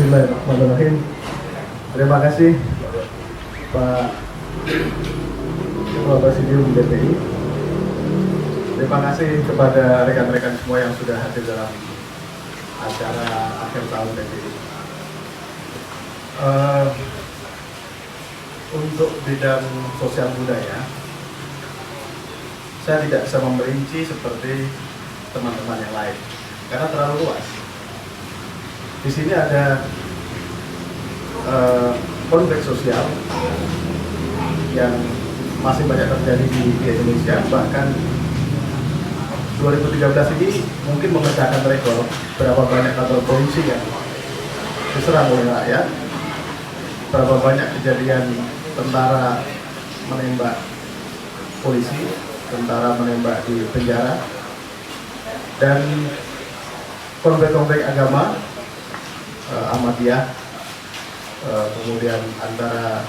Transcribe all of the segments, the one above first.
Bismillahirrahmanirrahim. Terima kasih Pak Ketua Presidium DPI. Terima kasih kepada rekan-rekan semua yang sudah hadir dalam acara akhir tahun DPI. Untuk bidang sosial budaya, saya tidak bisa memperinci seperti teman-teman yang lain karena terlalu luas. Di sini ada konflik sosial yang masih banyak terjadi di Indonesia, bahkan 2013 ini mungkin memecahkan rekor berapa banyak kantor polisi yang diserang oleh rakyat, berapa banyak kejadian tentara menembak polisi, tentara menembak di penjara, dan konflik-konflik agama, Ahmadiyah, kemudian antara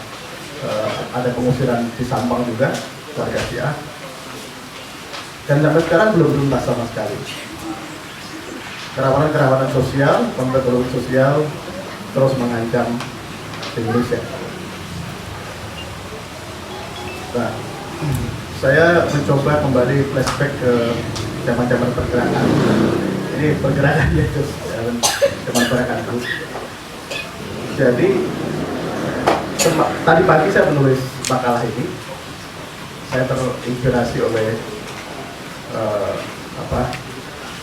ada pengusiran di Sampang juga, warga Syiah, dan sampai sekarang belum tuntas sama sekali. Kerawanan sosial, konflik sosial terus mengancam Indonesia. Nah, saya mencoba kembali flashback ke zaman-zaman pergerakan. Ini pergerakan Yesus, zaman pergerakan. Jadi tadi pagi saya menulis makalah ini. Saya terinspirasi oleh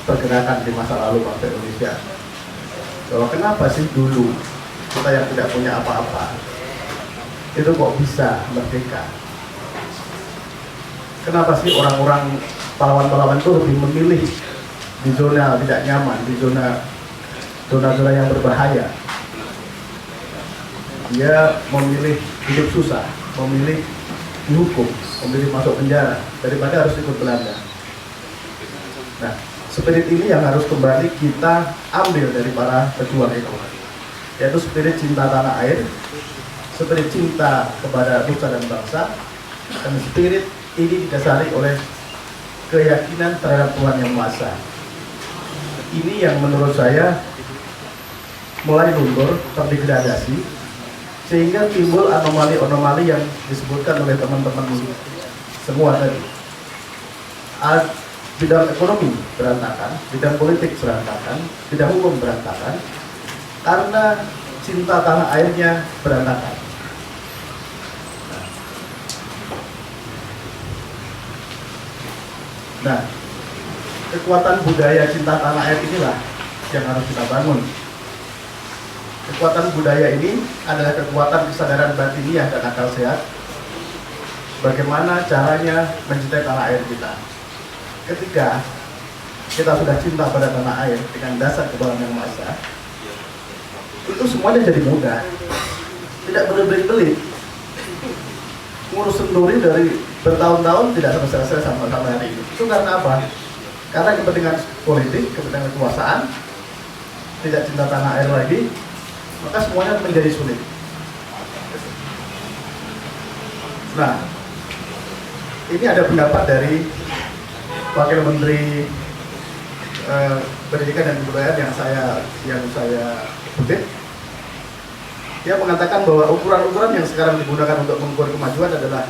pergerakan di masa lalu bangsa Indonesia. Bahwa kenapa sih dulu kita yang tidak punya apa-apa itu kok bisa merdeka? Kenapa sih orang-orang pahlawan-pahlawan itu lebih memilih di zona tidak nyaman, di zona yang berbahaya? Dia memilih hidup susah, memilih dihukum, memilih masuk penjara daripada harus ikut Belanda. Nah, spirit ini yang harus kembali kita ambil dari para pejuang itu, yaitu spirit cinta tanah air, spirit cinta kepada nusa dan bangsa, dan spirit ini didasari oleh keyakinan terhadap Tuhan Yang Maha Esa. Ini yang menurut saya mulai luntur, terdegradasi, sehingga timbul anomali-anomali yang disebutkan oleh teman-teman semua tadi. Bidang ekonomi berantakan, bidang politik berantakan, bidang hukum berantakan, karena cinta tanah airnya berantakan. Nah, kekuatan budaya cinta tanah air inilah yang harus kita bangun. Kekuatan budaya ini adalah kekuatan kesadaran batiniah dan akal sehat. Bagaimana caranya mencintai tanah air kita? Ketika kita sudah cinta pada tanah air dengan dasar kebenaran Yang Maha Esa, itu semuanya jadi mudah. Tidak berbelit-belit. Ngurus sendiri dari bertahun-tahun tidak selesai sampai hari ini. Itu karena apa? Karena kepentingan politik, kepentingan kekuasaan, tidak cinta tanah air lagi, maka semuanya menjadi sulit. Nah, ini ada pendapat dari Wakil Menteri Pendidikan dan Kebudayaan yang saya kutip. Dia mengatakan bahwa ukuran-ukuran yang sekarang digunakan untuk mengukur kemajuan adalah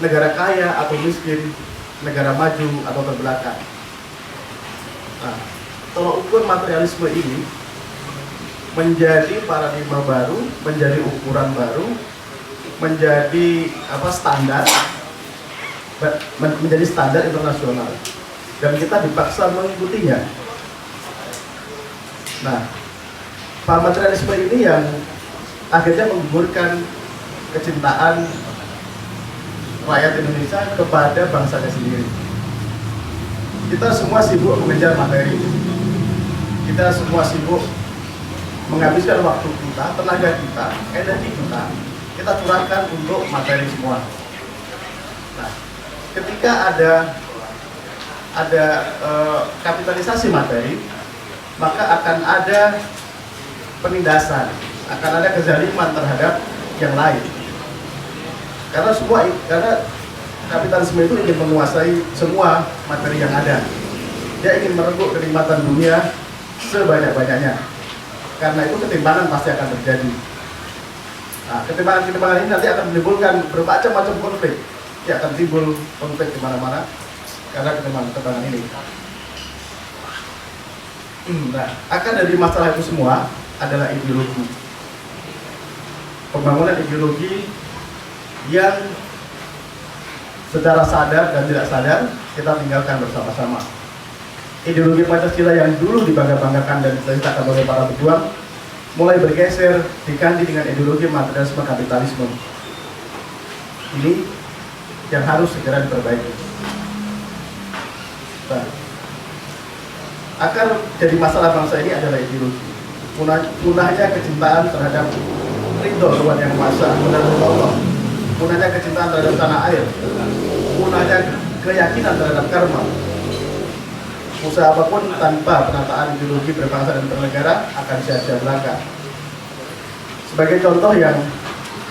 negara kaya atau miskin, negara maju atau terbelakang. Nah, kalau ukur materialisme ini menjadi paradigma baru, menjadi ukuran baru, menjadi standar, menjadi standar internasional, dan kita dipaksa mengikutinya. Nah, materialisme ini yang akhirnya menggugurkan kecintaan rakyat Indonesia kepada bangsanya sendiri. Kita semua sibuk mengejar materi, kita semua sibuk menghabiskan waktu kita, tenaga kita, energi kita curahkan untuk materi semua. Nah, ketika ada kapitalisasi materi, maka akan ada penindasan, akan ada kezaliman terhadap yang lain. Karena kapitalisme itu ingin menguasai semua materi yang ada. Dia ingin merebut kenikmatan dunia sebanyak-banyaknya. Karena itu ketimpangan pasti akan terjadi. Nah, ketimpangan ini nanti akan menimbulkan bermacam-macam konflik. Ya, akan timbul konflik di mana-mana karena ketimpangan ini. Nah, akar dari masalah itu semua adalah ideologi. Pembangunan ideologi yang secara sadar dan tidak sadar kita tinggalkan bersama-sama. Ideologi Pancasila yang dulu dibangga-banggakan dan diceritakan oleh para pejuang mulai bergeser diganti dengan ideologi materialisme kapitalisme. Ini yang harus segera diperbaiki. Nah, akar dari masalah bangsa ini adalah ideologi. Punahnya kecintaan terhadap ridho Tuhan Yang Maha Esa, menurut Allah. Punahnya kecintaan terhadap tanah air. Punahnya keyakinan terhadap karma. Usaha apapun tanpa penataan ideologi berbangsa dan bernegara akan sia-sia belaka. Sebagai contoh yang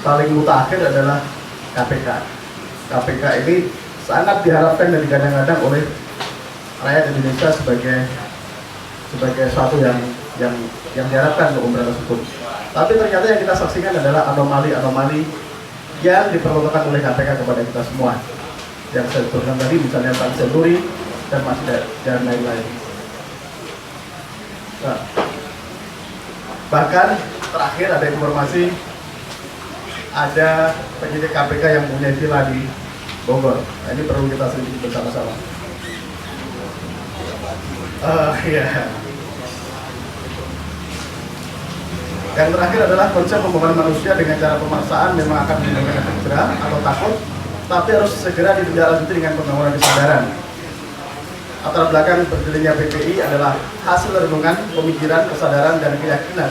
paling mutakhir adalah KPK. KPK ini sangat diharapkan dan digadang-gadang oleh rakyat Indonesia sebagai suatu yang diharapkan untuk memberantas hukum. Tapi ternyata yang kita saksikan adalah anomali-anomali yang diperlukan oleh KPK kepada kita semua. Yang saya sebutkan tadi misalnya Bang Senturi dan masih dan lain-lain. Nah, bahkan terakhir ada informasi ada penyidik KPK yang punya villa di Bogor. Nah, ini perlu kita selidiki bersama-sama. Ya. Yang terakhir adalah konsep pembangunan manusia dengan cara pemaksaan memang akan menimbulkan efek jerah atau takut, tapi harus segera ditindaklanjuti dengan pembangunan kesadaran. Latar belakang berdirinya PPI adalah hasil renungan, pemikiran, kesadaran, dan keyakinan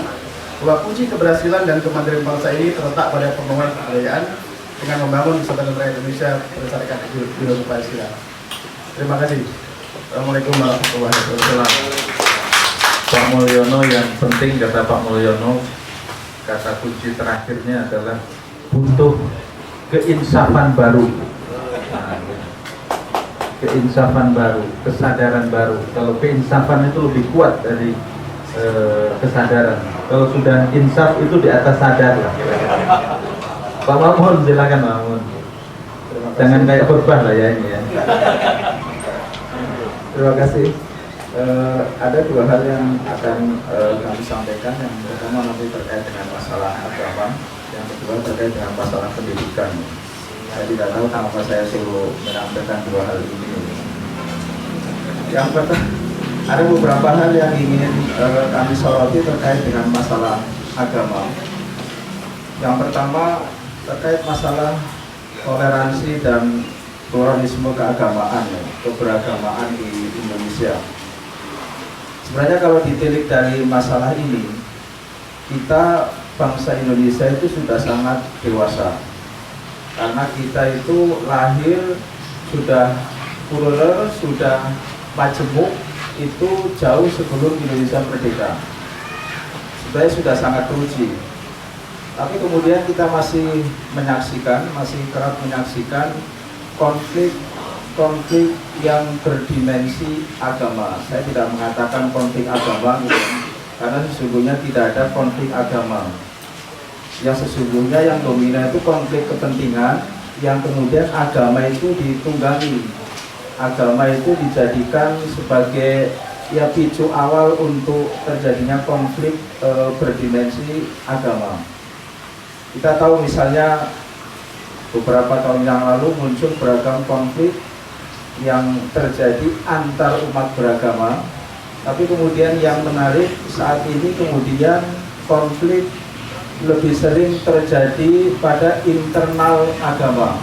bahwa kunci keberhasilan dan kemandirian bangsa ini terletak pada pembangunan kebudayaan dengan membangun kesadaran rakyat Indonesia berdasarkan ideologi Pancasila. Terima kasih. Assalamualaikum warahmatullahi wabarakatuh. Pak Mulyono, yang penting kata Pak Mulyono, kata kunci terakhirnya adalah butuh keinsafan baru. Keinsafan baru, kesadaran baru. Kalau keinsafan itu lebih kuat dari kesadaran. Kalau sudah insaf itu di atas sadar lah. Pak Mamun, silakan Pak Mamun. Jangan kayak khotbah lah ya ini ya. Terima kasih. Ada dua hal yang akan kami sampaikan. Yang pertama nanti terkait dengan masalah agama, yang kedua terkait dengan masalah pendidikan. Saya tidak tahu kenapa saya suruh menyampaikan dua hal ini. Yang pertama, ada beberapa hal yang ingin kami soroti terkait dengan masalah agama. Yang pertama terkait masalah toleransi dan pluralisme keagamaan, keberagamaan di Indonesia. Sebenarnya kalau ditilik dari masalah ini, kita bangsa Indonesia itu sudah sangat dewasa. Karena kita itu lahir sudah plural, sudah majemuk, itu jauh sebelum Indonesia merdeka. Sebenarnya sudah sangat teruji. Tapi kemudian kita masih kerap menyaksikan konflik yang berdimensi agama. Saya tidak mengatakan konflik agama, karena sesungguhnya tidak ada konflik agama. Yang sesungguhnya yang dominan itu konflik kepentingan, yang kemudian agama itu ditunggangi. Agama itu dijadikan sebagai picu awal untuk terjadinya konflik berdimensi agama. Kita tahu misalnya beberapa tahun yang lalu muncul beragam konflik yang terjadi antar umat beragama. Tapi kemudian yang menarik saat ini kemudian konflik lebih sering terjadi pada internal agama.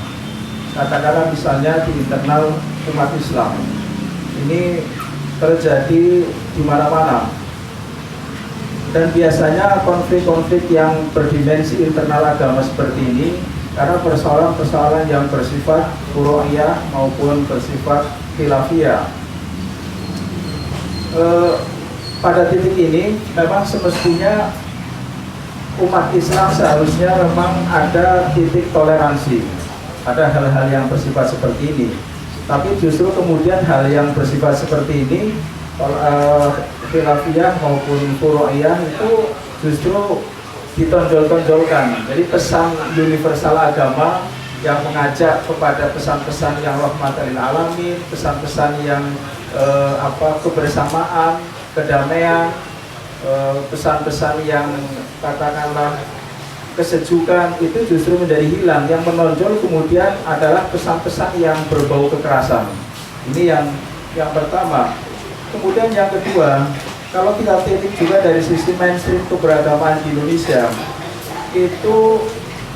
Katakanlah misalnya di internal umat Islam. Ini terjadi di mana-mana. Dan biasanya konflik-konflik yang berdimensi internal agama seperti ini karena persoalan-persoalan yang bersifat furu'iyah maupun bersifat khilafiyah. Pada titik ini memang semestinya umat Islam seharusnya memang ada titik toleransi pada hal-hal yang bersifat seperti ini. Tapi justru kemudian hal yang bersifat seperti ini khilafiyah maupun furu'iyah itu justru ditonjol-tonjolkan. Jadi pesan universal agama yang mengajak kepada pesan-pesan yang rahmatan lil alamin, pesan-pesan yang kebersamaan, kedamaian, pesan-pesan yang katakanlah kesejukan, itu justru menjadi hilang. Yang menonjol kemudian adalah pesan-pesan yang berbau kekerasan. Ini yang pertama. Kemudian yang kedua, kalau kita tilik juga dari sisi mainstream keberagamaan di Indonesia, itu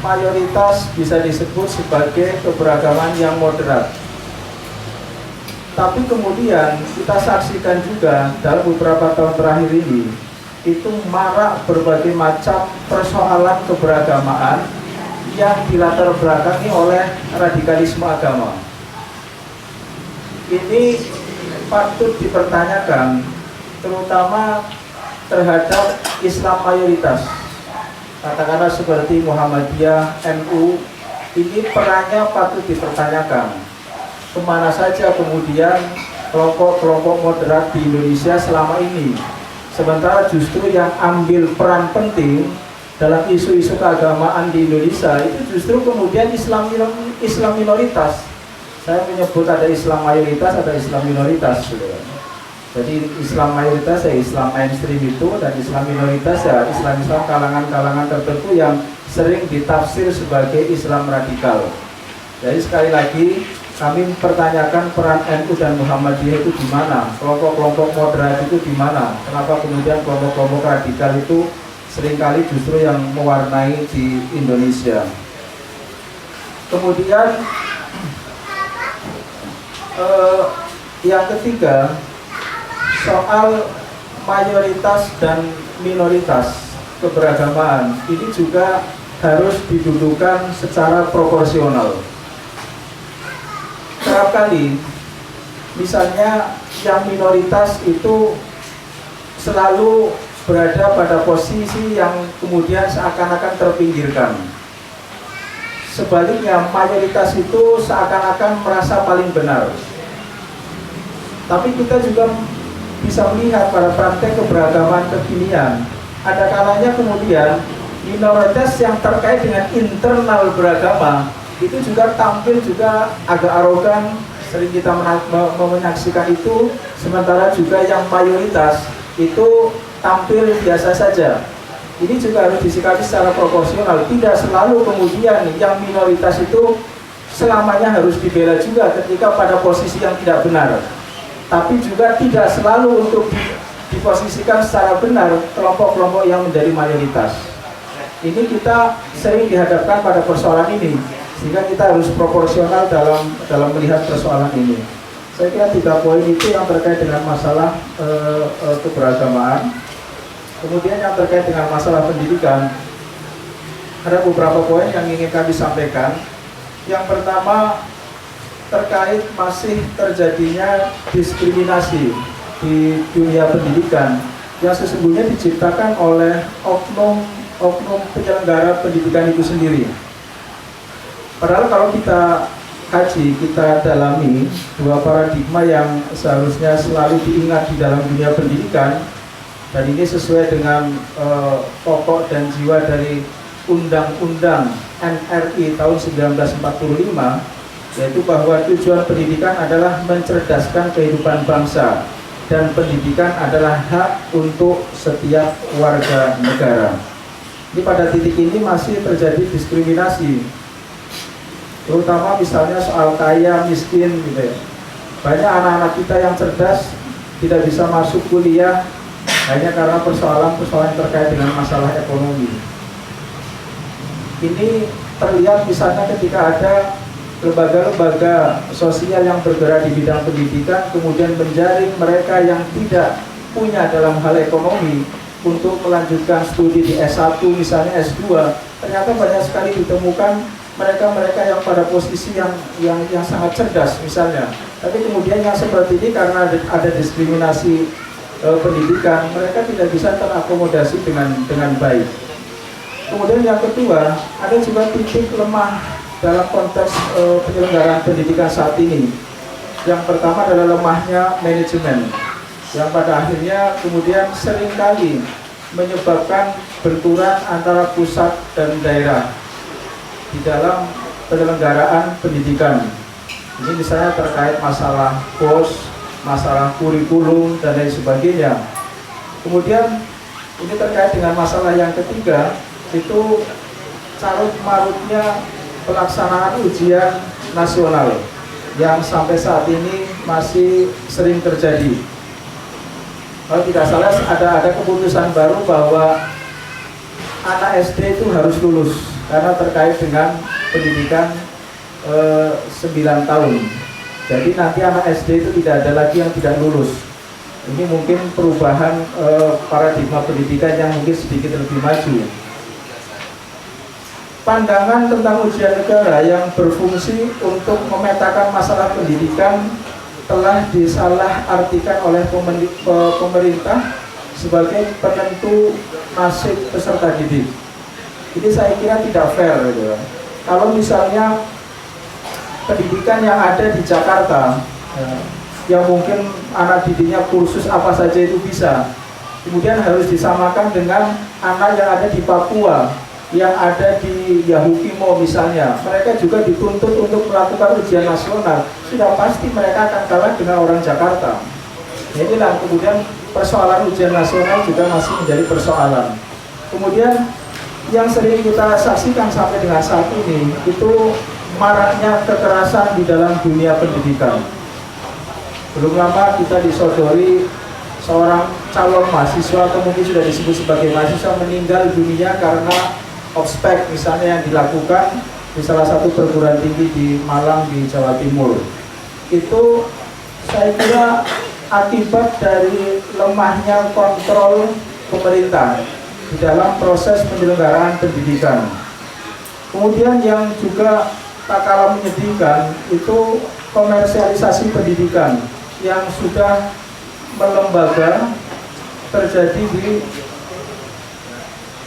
mayoritas bisa disebut sebagai keberagaman yang moderat. Tapi kemudian kita saksikan juga dalam beberapa tahun terakhir ini, itu marak berbagai macam persoalan keberagamaan yang dilatar belakangi oleh radikalisme agama. Ini patut dipertanyakan, terutama terhadap Islam mayoritas. Katakanlah seperti Muhammadiyah, NU, ini perannya patut dipertanyakan. Kemana saja kemudian kelompok-kelompok moderat di Indonesia selama ini? Sementara justru yang ambil peran penting dalam isu-isu keagamaan di Indonesia itu justru kemudian Islam minoritas. Saya menyebut ada Islam mayoritas, ada Islam minoritas. Jadi Islam mayoritas ya Islam mainstream itu, dan Islam minoritas ya Islam-Islam kalangan-kalangan tertentu yang sering ditafsir sebagai Islam radikal. Jadi sekali lagi kami mempertanyakan peran NU dan Muhammadiyah itu di mana, kelompok-kelompok moderat itu di mana, kenapa kemudian kelompok-kelompok radikal itu seringkali justru yang mewarnai di Indonesia. Kemudian yang ketiga, soal mayoritas dan minoritas keberagamaan ini juga harus didudukan secara proporsional. Kerap kali misalnya yang minoritas itu selalu berada pada posisi yang kemudian seakan-akan terpinggirkan. Sebaliknya mayoritas itu seakan-akan merasa paling benar. Tapi kita juga bisa melihat pada praktek keberagaman kekinian, ada kalanya kemudian minoritas yang terkait dengan internal beragama itu juga tampil juga agak arogan, sering kita menyaksikan itu, sementara juga yang mayoritas itu tampil biasa saja. Ini juga harus disikapi secara proporsional, tidak selalu kemudian yang minoritas itu selamanya harus dibela juga ketika pada posisi yang tidak benar. Tapi juga tidak selalu untuk diposisikan secara benar kelompok-kelompok yang menjadi mayoritas. Ini kita sering dihadapkan pada persoalan ini, sehingga kita harus proporsional dalam melihat persoalan ini. Saya kira 3 poin itu yang terkait dengan masalah keberagamaan. Kemudian yang terkait dengan masalah pendidikan, ada beberapa poin yang ingin kami sampaikan. Yang pertama, terkait masih terjadinya diskriminasi di dunia pendidikan yang sesungguhnya diciptakan oleh oknum penyelenggara pendidikan itu sendiri. Padahal kalau kita kaji, kita dalami dua paradigma yang seharusnya selalu diingat di dalam dunia pendidikan, dan ini sesuai dengan pokok dan jiwa dari Undang-Undang NRI tahun 1945, yaitu bahwa tujuan pendidikan adalah mencerdaskan kehidupan bangsa, dan pendidikan adalah hak untuk setiap warga negara. Ini pada titik ini masih terjadi diskriminasi, terutama misalnya soal kaya miskin gitu ya. Banyak anak-anak kita yang cerdas tidak bisa masuk kuliah hanya karena persoalan-persoalan terkait dengan masalah ekonomi. Ini terlihat misalnya ketika ada lembaga-lembaga sosial yang bergerak di bidang pendidikan kemudian menjaring mereka yang tidak punya dalam hal ekonomi untuk melanjutkan studi di S1 misalnya S2. Ternyata banyak sekali ditemukan mereka-mereka yang pada posisi yang sangat cerdas misalnya, tapi kemudian yang seperti ini karena ada diskriminasi pendidikan, mereka tidak bisa terakomodasi dengan baik. Kemudian yang kedua, ada juga titik lemah dalam konteks penyelenggaraan pendidikan saat ini. Yang pertama adalah lemahnya manajemen, yang pada akhirnya kemudian seringkali menyebabkan benturan antara pusat dan daerah di dalam penyelenggaraan pendidikan. Ini misalnya terkait masalah BOS, masalah kurikulum, dan lain sebagainya. Kemudian ini terkait dengan masalah yang ketiga, itu carut marutnya pelaksanaan ujian nasional yang sampai saat ini masih sering terjadi. Kalau tidak salah ada keputusan baru bahwa anak SD itu harus lulus karena terkait dengan pendidikan 9 tahun. Jadi nanti anak SD itu tidak ada lagi yang tidak lulus. Ini mungkin perubahan paradigma pendidikan yang mungkin sedikit lebih maju. Pandangan tentang ujian negara yang berfungsi untuk memetakan masalah pendidikan telah disalahartikan oleh pemerintah sebagai penentu nasib peserta didik. Ini saya kira tidak fair gitu. Kalau misalnya pendidikan yang ada di Jakarta, yang mungkin anak didiknya kursus apa saja itu bisa, kemudian harus disamakan dengan anak yang ada di Papua, yang ada di Yahukimo misalnya, mereka juga dituntut untuk melakukan ujian nasional, sudah pasti mereka akan kalah dengan orang Jakarta. Inilah kemudian persoalan ujian nasional juga masih menjadi persoalan. Kemudian yang sering kita saksikan sampai dengan saat ini itu maraknya kekerasan di dalam dunia pendidikan. Belum lama kita disodori seorang calon mahasiswa atau mungkin sudah disebut sebagai mahasiswa meninggal dunia karena ospek misalnya yang dilakukan di salah satu perguruan tinggi di Malang di Jawa Timur. Itu saya kira akibat dari lemahnya kontrol pemerintah di dalam proses penyelenggaraan pendidikan. Kemudian yang juga tak kalah menyedihkan itu komersialisasi pendidikan yang sudah melembaga terjadi di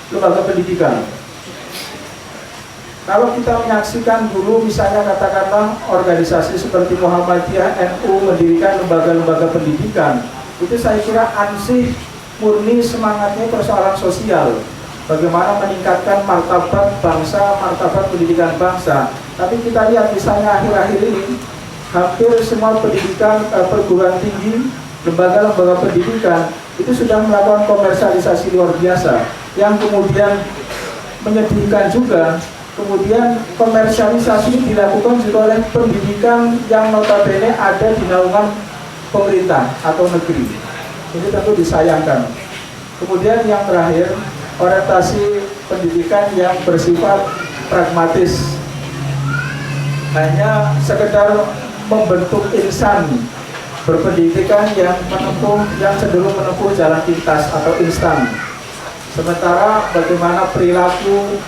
lembaga pendidikan. Kalau kita menyaksikan dulu misalnya katakanlah organisasi seperti Muhammadiyah, NU mendirikan lembaga-lembaga pendidikan, itu saya kira ansih murni semangatnya persoalan sosial, bagaimana meningkatkan martabat bangsa, martabat pendidikan bangsa. Tapi kita lihat misalnya akhir-akhir ini hampir semua pendidikan perguruan tinggi, lembaga-lembaga pendidikan itu sudah melakukan komersialisasi luar biasa, yang kemudian menyedihkan juga. Kemudian komersialisasi ini dilakukan juga oleh pendidikan yang notabene ada di naungan pemerintah atau negeri. Ini tentu disayangkan. Kemudian yang terakhir, orientasi pendidikan yang bersifat pragmatis, hanya sekedar membentuk insan berpendidikan yang cenderung menempuh jalan pintas atau instan. Sementara bagaimana perilaku,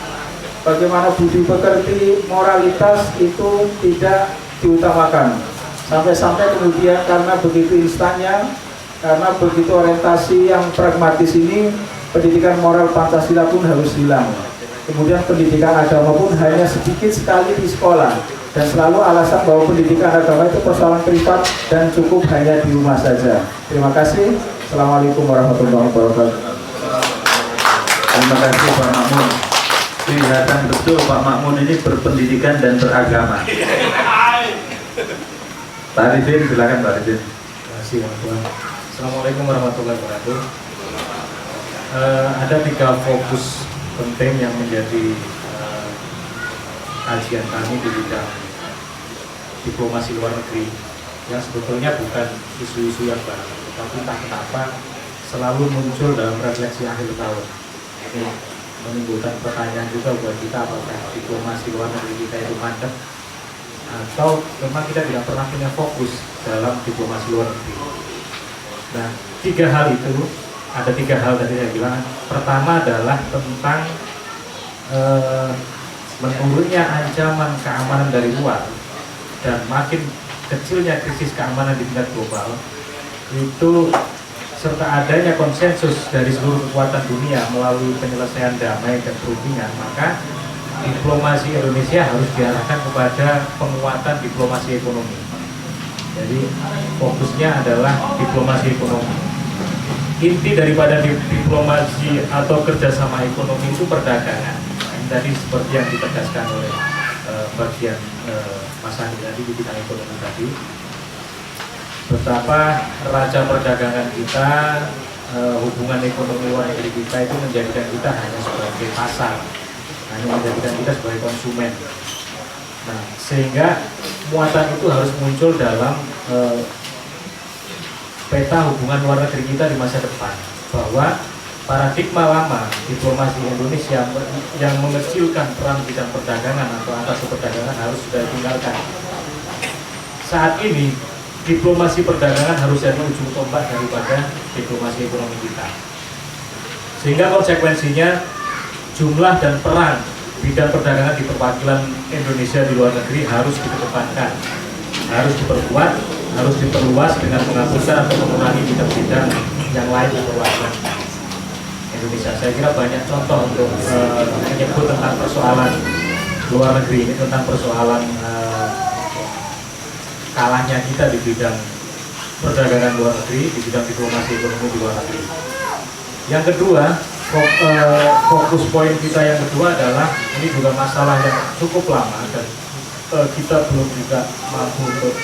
bagaimana budi pekerti, moralitas itu tidak diutamakan. Sampai-sampai kemudian karena begitu instannya, karena begitu orientasi yang pragmatis ini, pendidikan moral Pancasila pun harus hilang. Kemudian pendidikan agama pun hanya sedikit sekali di sekolah, dan selalu alasan bahwa pendidikan agama itu persoalan privat dan cukup hanya di rumah saja. Terima kasih. Assalamualaikum warahmatullahi wabarakatuh. Terima kasih Pak Makmun. Kelihatan betul Pak Makmun ini berpendidikan dan beragama. Pak Arifin, silakan Pak Arifin. Terima kasih Pak Tuan. Assalamualaikum warahmatullahi wabarakatuh. Ada 3 fokus penting yang menjadi kajian kami di bidang diplomasi luar negeri, yang sebetulnya bukan isu-isu yang baru, tapi entah kenapa selalu muncul dalam refleksi akhir tahun. Ini menimbulkan pertanyaan juga buat kita, apakah diplomasi luar negeri kita itu mandek atau memang kita tidak pernah punya fokus dalam diplomasi luar negeri. Nah, 3 hal itu, ada 3 hal tadi saya bilang. Pertama adalah tentang menurunnya ancaman keamanan dari luar dan makin kecilnya krisis keamanan di tingkat global, itu serta adanya konsensus dari seluruh kekuatan dunia melalui penyelesaian damai dan perundingan, maka diplomasi Indonesia harus diarahkan kepada penguatan diplomasi ekonomi. Jadi fokusnya adalah diplomasi ekonomi. inti daripada diplomasi atau kerjasama ekonomi itu perdagangan. Ini tadi seperti yang ditegaskan oleh bagian Mas Andi tadi di bidang ekonomi tadi, betapa raca perdagangan kita, hubungan ekonomi luar negeri kita itu menjadikan kita hanya sebagai pasar, hanya menjadikan kita sebagai konsumen. Nah, sehingga muatan itu harus muncul dalam peta hubungan luar negeri kita di masa depan, bahwa paradigma lama diplomasi Indonesia yang mengecilkan peran bidang perdagangan atau atas perdagangan harus sudah ditinggalkan. Saat ini diplomasi perdagangan harus jadi ujung tombak daripada diplomasi ekonomi kita, sehingga konsekuensinya jumlah dan peran bidang perdagangan di perwakilan Indonesia di luar negeri harus dikedepankan, harus diperkuat, harus diperluas dengan menghapuskan atau mengurangi bidang-bidang yang lain di perwakilan Indonesia. Saya kira banyak contoh untuk menyebut tentang persoalan luar negeri ini, tentang persoalan kalahnya kita di bidang perdagangan luar negeri, di bidang diplomasi ekonomi di luar negeri. Yang kedua, fokus poin kita yang kedua adalah ini juga masalah yang cukup lama dan kita belum juga mampu untuk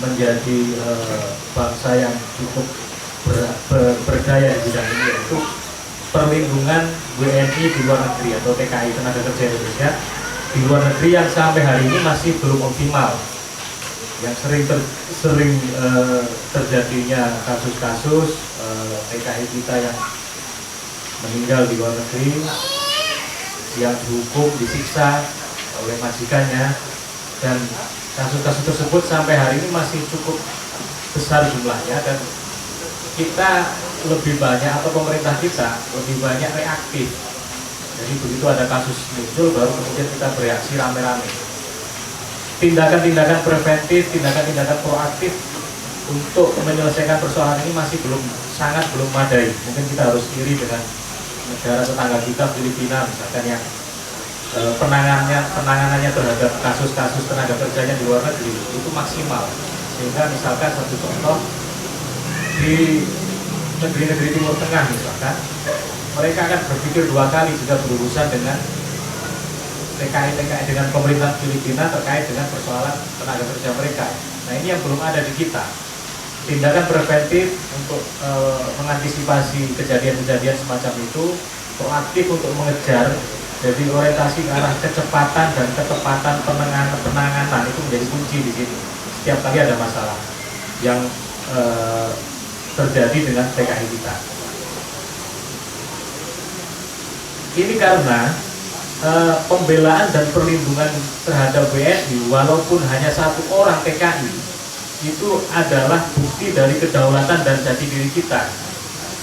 menjadi bangsa yang cukup berdaya di bidang ini, yaitu perlindungan WNI di luar negeri atau TKI, tenaga kerja Indonesia di luar negeri, yang sampai hari ini masih belum optimal, yang sering terjadinya kasus-kasus TKI kita yang meninggal di luar negeri, yang dihukum, disiksa oleh majikannya, dan kasus-kasus tersebut sampai hari ini masih cukup besar jumlahnya, dan kita lebih banyak, atau pemerintah kita lebih banyak reaktif. Jadi begitu ada kasus muncul baru kemudian kita bereaksi rame-rame. Tindakan-tindakan preventif, tindakan-tindakan proaktif untuk menyelesaikan persoalan ini masih sangat belum memadai. Mungkin kita harus iri dengan negara tetangga kita, Filipina misalkan, yang penanganannya terhadap kasus-kasus tenaga kerjanya di luar negeri itu maksimal. Sehingga misalkan satu contoh, di negeri-negeri Timur Tengah misalkan, mereka akan berpikir dua kali jika berurusan dengan TKI dengan pemerintah Filipina terkait dengan persoalan tenaga kerja mereka. Nah, ini yang belum ada di kita. Tindakan preventif untuk mengantisipasi kejadian-kejadian semacam itu, proaktif untuk mengejar, jadi orientasi ke arah kecepatan dan ketepatan penanganan itu menjadi kunci di sini. Setiap kali ada masalah yang terjadi dengan TKI kita. Ini karena pembelaan dan perlindungan terhadap WNI walaupun hanya satu orang TKI itu adalah bukti dari kedaulatan dan jati diri kita.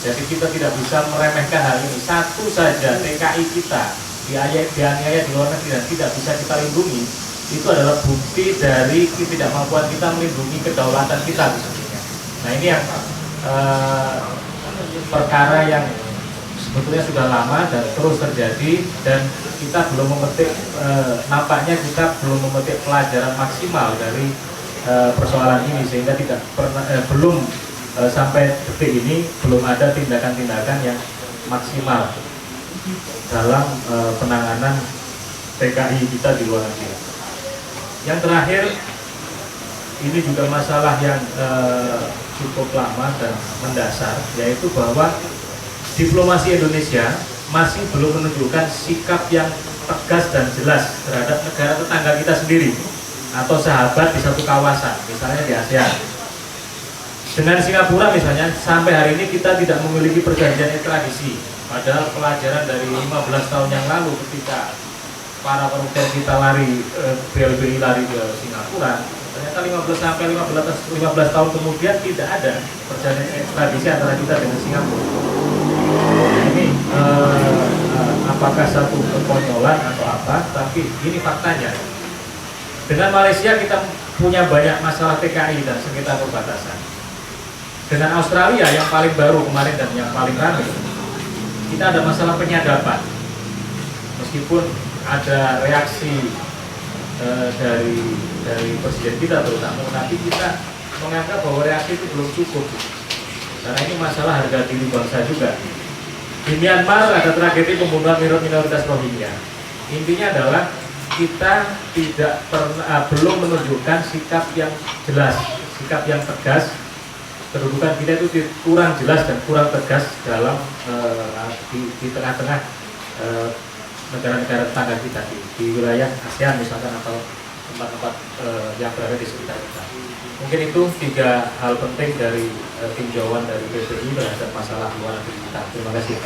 Jadi kita tidak bisa meremehkan hal ini. Satu saja TKI kita dianiaya di luar negeri dan tidak bisa kita lindungi, itu adalah bukti dari ketidakmampuan kita melindungi kedaulatan kita sesungguhnya. Nah, ini yang perkara yang sebetulnya sudah lama dan terus terjadi, dan kita belum memetik, nampaknya kita belum memetik pelajaran maksimal dari persoalan ini, sehingga tidak pernah sampai detik ini belum ada tindakan-tindakan yang maksimal dalam penanganan TKI kita di luar negeri. Yang terakhir, ini juga masalah yang cukup lama dan mendasar, yaitu bahwa diplomasi Indonesia masih belum menunjukkan sikap yang tegas dan jelas terhadap negara tetangga kita sendiri atau sahabat di satu kawasan, misalnya di ASEAN. Dengan Singapura misalnya, sampai hari ini kita tidak memiliki perjanjian ekstradisi, padahal pelajaran dari 15 tahun yang lalu ketika para koruptor kita BLBI lari ke Singapura, ternyata 15 tahun kemudian tidak ada perjanjian ekstradisi antara kita dengan Singapura. Ini apakah satu kekonyolan atau apa, tapi ini faktanya. Dengan Malaysia kita punya banyak masalah TKI dan sengketa perbatasan. Dengan Australia yang paling baru kemarin dan yang paling ramai, kita ada masalah penyadapan. Meskipun ada reaksi dari presiden kita terutama, tapi kita menganggap bahwa reaksi itu belum cukup. karena ini masalah harga diri bangsa juga. Di Myanmar ada tragedi pembunuhan minoritas Rohingya. Intinya adalah kita tidak pernah belum menunjukkan sikap yang jelas, sikap yang tegas. Kedudukan kita itu kurang jelas dan kurang tegas dalam di tengah-tengah negara-negara tetangga kita di wilayah ASEAN misalkan, atau tempat-tempat yang berada di sekitar kita. Mungkin itu 3 hal penting dari tinjauan dari PBI terhadap masalah luar negeri kita. Terima kasih.